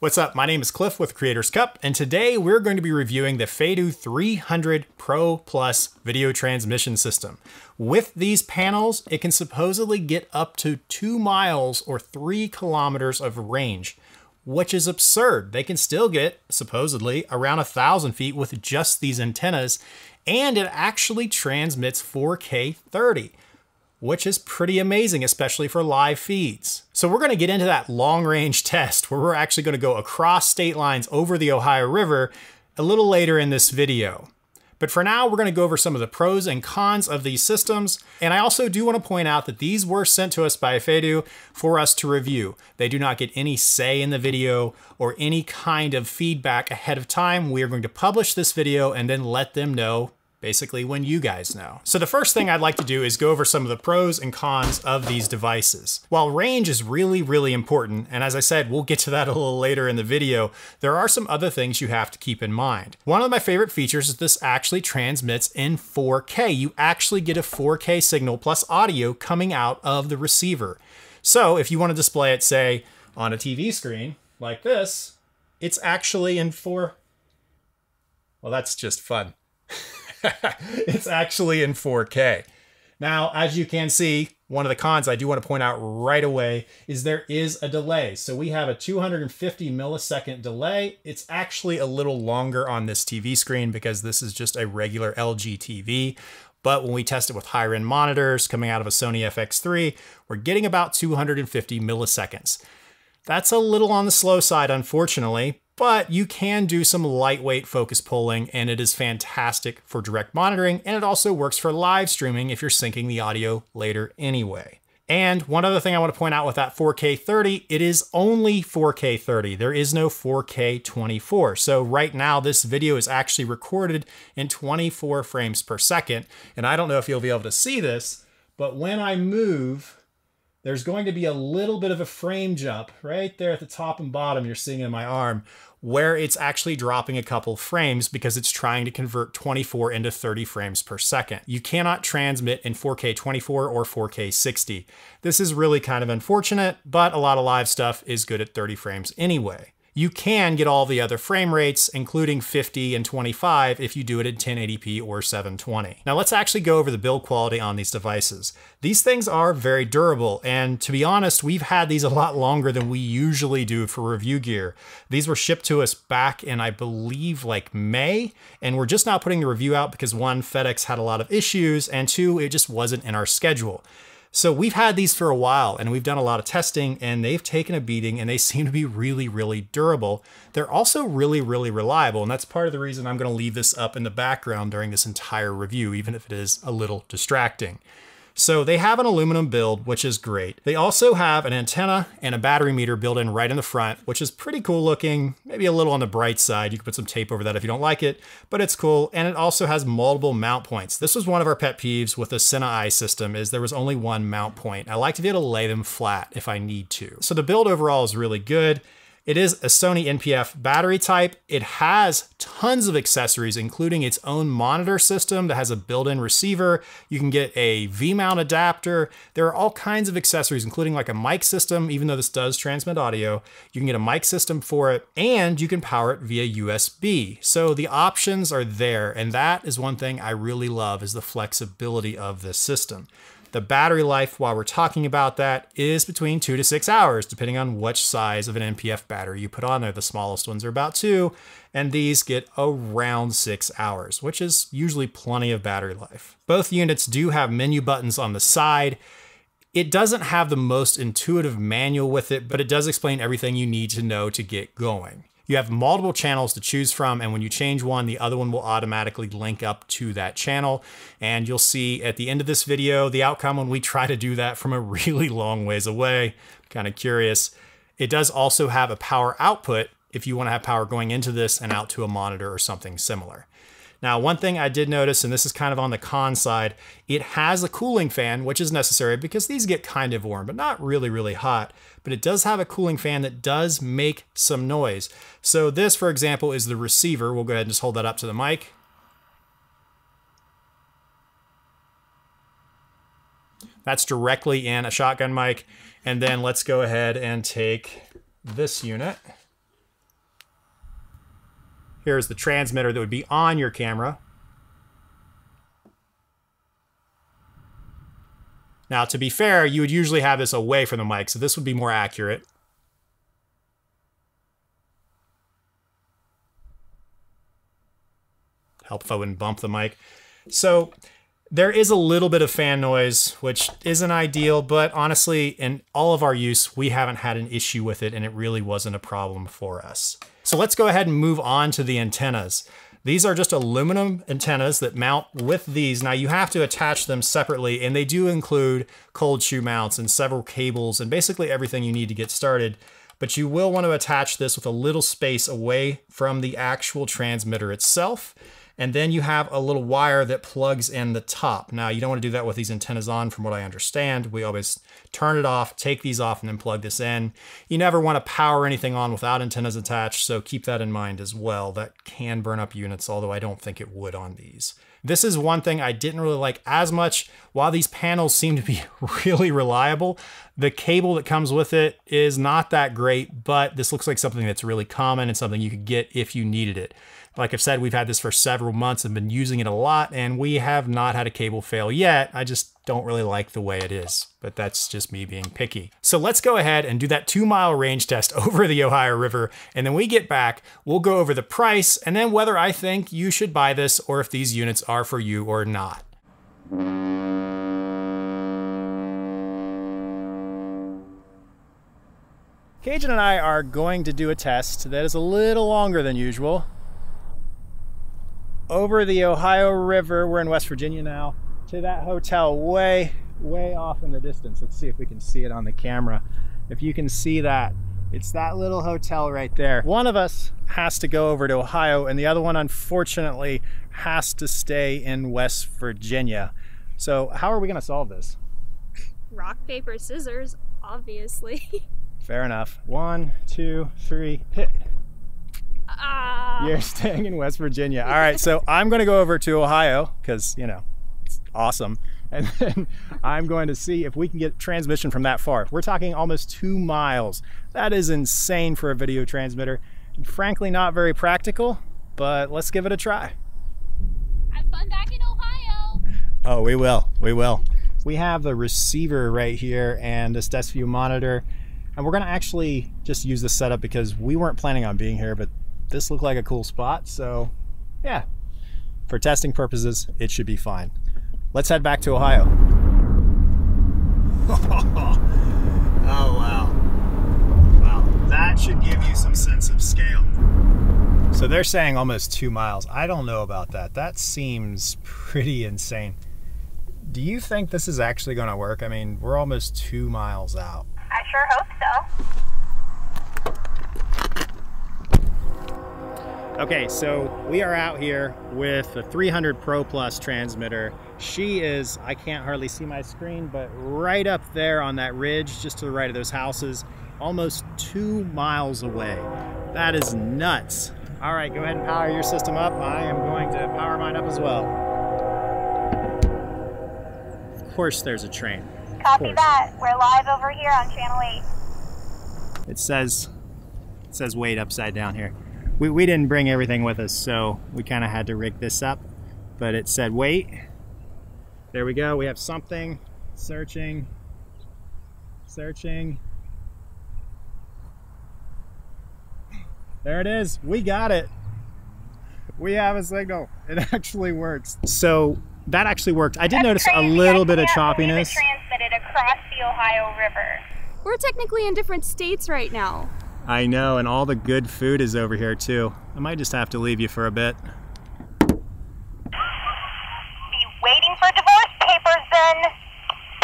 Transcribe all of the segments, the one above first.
What's up? My name is Cliff with Creators Cup, and today we're going to be reviewing the Feidu 300 Pro Plus video transmission system. With these panels, it can supposedly get up to 2 miles or 3 kilometers of range, which is absurd. They can still get, supposedly, around 1,000 feet with just these antennas, and it actually transmits 4K 30. Which is pretty amazing, especially for live feeds. So we're gonna get into that long range test where we're actually gonna go across state lines over the Ohio River a little later in this video. But for now, we're gonna go over some of the pros and cons of these systems. And I also do wanna point out that these were sent to us by Feidu for us to review. They do not get any say in the video or any kind of feedback ahead of time. We are going to publish this video and then let them know basically when you guys know. So the first thing I'd like to do is go over some of the pros and cons of these devices. While range is really important, and as I said, we'll get to that a little later in the video, there are some other things you have to keep in mind. One of my favorite features is this actually transmits in 4K. You actually get a 4K signal plus audio coming out of the receiver. So if you want to display it, say, on a TV screen like this, it's actually in well, that's just fun. It's actually in 4K. Now, as you can see, one of the cons I do want to point out right away is there is a delay. So we have a 250 millisecond delay. It's actually a little longer on this TV screen because this is just a regular LG TV. But when we test it with higher end monitors coming out of a Sony FX3, we're getting about 250 milliseconds. That's a little on the slow side, unfortunately, but you can do some lightweight focus pulling and it is fantastic for direct monitoring, and it also works for live streaming if you're syncing the audio later anyway. And one other thing I want to point out with that 4K 30, it is only 4K 30. There is no 4K 24. So right now this video is actually recorded in 24 frames per second. And I don't know if you'll be able to see this, but when I move, there's going to be a little bit of a frame jump right there at the top and bottom you're seeing in my arm, where it's actually dropping a couple frames because it's trying to convert 24 into 30 frames per second. You cannot transmit in 4K 24 or 4K 60. This is really kind of unfortunate, but a lot of live stuff is good at 30 frames anyway. You can get all the other frame rates, including 50 and 25 if you do it in 1080p or 720. Now let's actually go over the build quality on these devices. These things are very durable, and to be honest, we've had these a lot longer than we usually do for review gear. These were shipped to us back in, I believe, like May, and we're just now putting the review out because one, FedEx had a lot of issues, and two, it just wasn't in our schedule. So we've had these for a while and we've done a lot of testing and they've taken a beating and they seem to be really durable. They're also really reliable, and that's part of the reason I'm going to leave this up in the background during this entire review, even if it is a little distracting. So they have an aluminum build, which is great. They also have an antenna and a battery meter built in right in the front, which is pretty cool looking, maybe a little on the bright side. You can put some tape over that if you don't like it, but it's cool. And it also has multiple mount points. This was one of our pet peeves with the CineView system, is there was only one mount point. I like to be able to lay them flat if I need to. So the build overall is really good. It is a Sony NP-F battery type. It has tons of accessories, including its own monitor system that has a built-in receiver. You can get a V-mount adapter. There are all kinds of accessories, including like a mic system, even though this does transmit audio. You can get a mic system for it, and you can power it via USB. So the options are there, and that is one thing I really love, is the flexibility of this system. The battery life, while we're talking about that, is between 2 to 6 hours, depending on which size of an NP-F battery you put on there. The smallest ones are about 2, and these get around 6 hours, which is usually plenty of battery life. Both units do have menu buttons on the side. It doesn't have the most intuitive manual with it, but it does explain everything you need to know to get going. You have multiple channels to choose from, and when you change one, the other one will automatically link up to that channel. And you'll see at the end of this video, the outcome when we try to do that from a really long ways away. Kind of curious. It does also have a power output if you want to have power going into this and out to a monitor or something similar. Now, one thing I did notice, and this is kind of on the con side, it has a cooling fan, which is necessary because these get kind of warm, but not really hot. But it does have a cooling fan that does make some noise. So this, for example, is the receiver. We'll go ahead and just hold that up to the mic. That's directly in a shotgun mic. And then let's go ahead and take this unit Here's the transmitter that would be on your camera. Now, to be fair, you would usually have this away from the mic, so this would be more accurate. Help if I wouldn't bump the mic. So there is a little bit of fan noise, which isn't ideal, but honestly, in all of our use, we haven't had an issue with it, and it really wasn't a problem for us. So let's go ahead and move on to the antennas. These are just aluminum antennas that mount with these. Now you have to attach them separately, and they do include cold shoe mounts and several cables and basically everything you need to get started. But you will want to attach this with a little space away from the actual transmitter itself. And then you have a little wire that plugs in the top. Now, you don't want to do that with these antennas on, from what I understand. We always turn it off, take these off, and then plug this in. You never want to power anything on without antennas attached, so keep that in mind as well. That can burn up units, although I don't think it would on these. This is one thing I didn't really like as much. While these panels seem to be really reliable, the cable that comes with it is not that great, but this looks like something that's really common and something you could get if you needed it. Like I've said, we've had this for several months and been using it a lot, and we have not had a cable fail yet. I just don't really like the way it is, but that's just me being picky. So let's go ahead and do that 2-mile range test over the Ohio River, and then we get back, we'll go over the price, and then whether I think you should buy this or if these units are for you or not. Cajun and I are going to do a test that is a little longer than usual. Over the Ohio River, we're in West Virginia now, to that hotel way off in the distance. Let's see if we can see it on the camera. If you can see that, it's that little hotel right there. One of us has to go over to Ohio, and the other one, unfortunately, has to stay in West Virginia. So how are we gonna solve this? Rock, paper, scissors, obviously. Fair enough. 1, 2, 3, hit. You're staying in West Virginia. All right, so I'm going to go over to Ohio because, you know, it's awesome. And then I'm going to see if we can get transmission from that far. We're talking almost 2 miles. That is insane for a video transmitter. And frankly, not very practical, but let's give it a try. Have fun back in Ohio. Oh, we will. We will. We have the receiver right here and this desk view monitor. And we're going to actually just use this setup because we weren't planning on being here, but this looked like a cool spot, so yeah, for testing purposes, it should be fine. Let's head back to Ohio. Oh, wow. Wow, that should give you some sense of scale. So they're saying almost 2 miles. I don't know about that. That seems pretty insane. Do you think this is actually going to work? I mean, we're almost 2 miles out. I sure hope so. Okay, so we are out here with the 300 Pro Plus transmitter. She is, I can't hardly see my screen, but right up there on that ridge, just to the right of those houses, almost 2 miles away. That is nuts. All right, go ahead and power your system up. I am going to power mine up as well. Of course there's a train. Copy that. We're live over here on channel 8. It says wait upside down here. We didn't bring everything with us, so we kind of had to rig this up, but it said wait. There we go. We have something. Searching. There it is. We got it. We have a signal. It actually works. So that actually worked. I did notice a little bit of choppiness. Transmitted across the Ohio River. We're technically in different states right now. I know, and all the good food is over here too. I might just have to leave you for a bit. Be waiting for divorce papers then.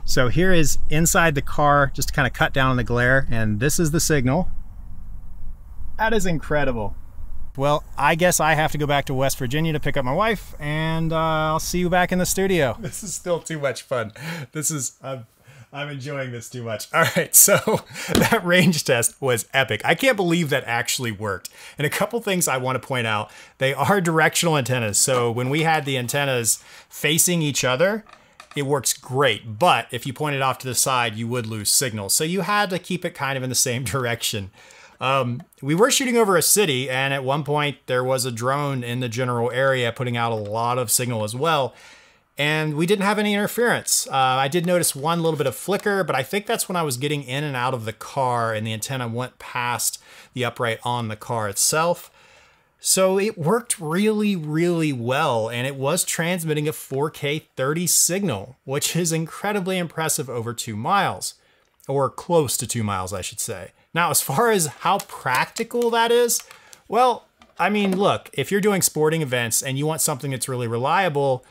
So here is inside the car, just to kind of cut down on the glare, and this is the signal. That is incredible. Well, I guess I have to go back to West Virginia to pick up my wife, and I'll see you back in the studio. This is still too much fun. This is, I'm enjoying this too much. All right, so that range test was epic. I can't believe that actually worked. And a couple things I want to point out. They are directional antennas, so when we had the antennas facing each other, it works great. But if you point it off to the side, you would lose signal. So you had to keep it kind of in the same direction. We were shooting over a city, and at one point there was a drone in the general area putting out a lot of signal as well. And we didn't have any interference. I did notice one little bit of flicker, but I think that's when I was getting in and out of the car and the antenna went past the upright on the car itself. So it worked really, really well, and it was transmitting a 4K 30 signal, which is incredibly impressive over 2 miles, or close to 2 miles, I should say. Now, as far as how practical that is, well, I mean, look, if you're doing sporting events and you want something that's really reliable,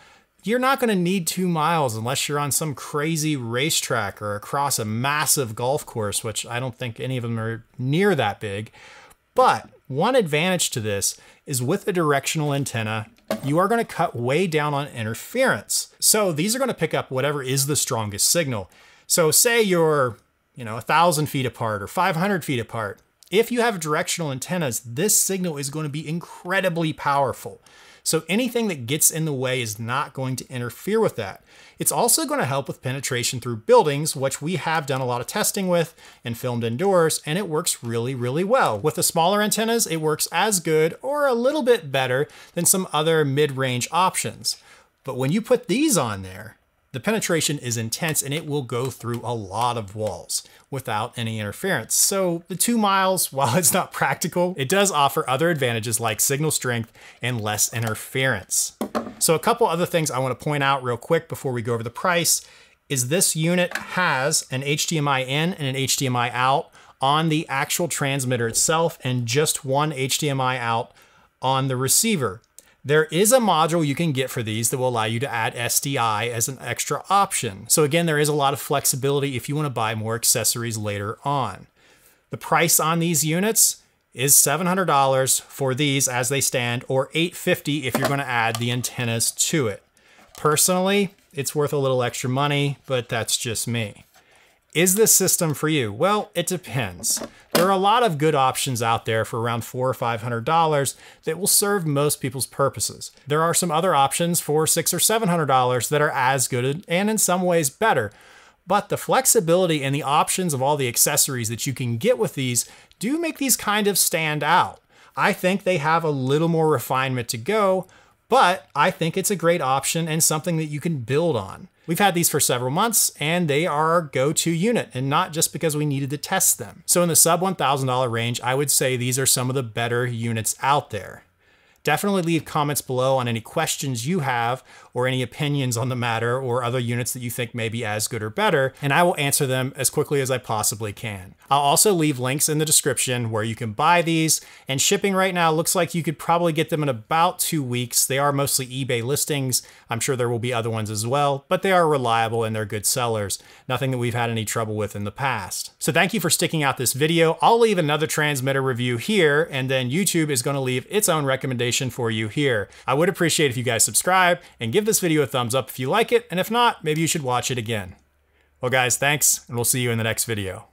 you're not going to need 2 miles unless you're on some crazy racetrack or across a massive golf course, which I don't think any of them are near that big. But one advantage to this is with a directional antenna, you are going to cut way down on interference. So these are going to pick up whatever is the strongest signal. So say you're, 1,000 feet apart or 500 feet apart. If you have directional antennas, this signal is going to be incredibly powerful. So anything that gets in the way is not going to interfere with that. It's also going to help with penetration through buildings, which we have done a lot of testing with and filmed indoors, and it works really, really well. With the smaller antennas, it works as good or a little bit better than some other mid-range options. But when you put these on there, the penetration is intense and it will go through a lot of walls without any interference. So the 2 miles, while it's not practical, it does offer other advantages like signal strength and less interference. So a couple other things I want to point out real quick before we go over the price is this unit has an HDMI in and an HDMI out on the actual transmitter itself and just one HDMI out on the receiver. There is a module you can get for these that will allow you to add SDI as an extra option. So again, there is a lot of flexibility if you want to buy more accessories later on. The price on these units is $700 for these as they stand, or $850 if you're going to add the antennas to it. Personally, it's worth a little extra money, but that's just me. Is this system for you? Well, it depends. There are a lot of good options out there for around $400 or $500 that will serve most people's purposes. There are some other options for $600 or $700 that are as good and in some ways better. But the flexibility and the options of all the accessories that you can get with these do make these kind of stand out. I think they have a little more refinement to go, but I think it's a great option and something that you can build on. We've had these for several months and they are our go-to unit, and not just because we needed to test them. So in the sub $1,000 range, I would say these are some of the better units out there. Definitely leave comments below on any questions you have or any opinions on the matter or other units that you think may be as good or better, and I will answer them as quickly as I possibly can. I'll also leave links in the description where you can buy these, and shipping right now looks like you could probably get them in about 2 weeks. They are mostly eBay listings. I'm sure there will be other ones as well, but they are reliable and they're good sellers. Nothing that we've had any trouble with in the past. So thank you for sticking out this video. I'll leave another transmitter review here, and then YouTube is going to leave its own recommendation for you here. I would appreciate if you guys subscribe and give this video a thumbs up if you like it, and if not, maybe you should watch it again. Well guys, thanks, and we'll see you in the next video.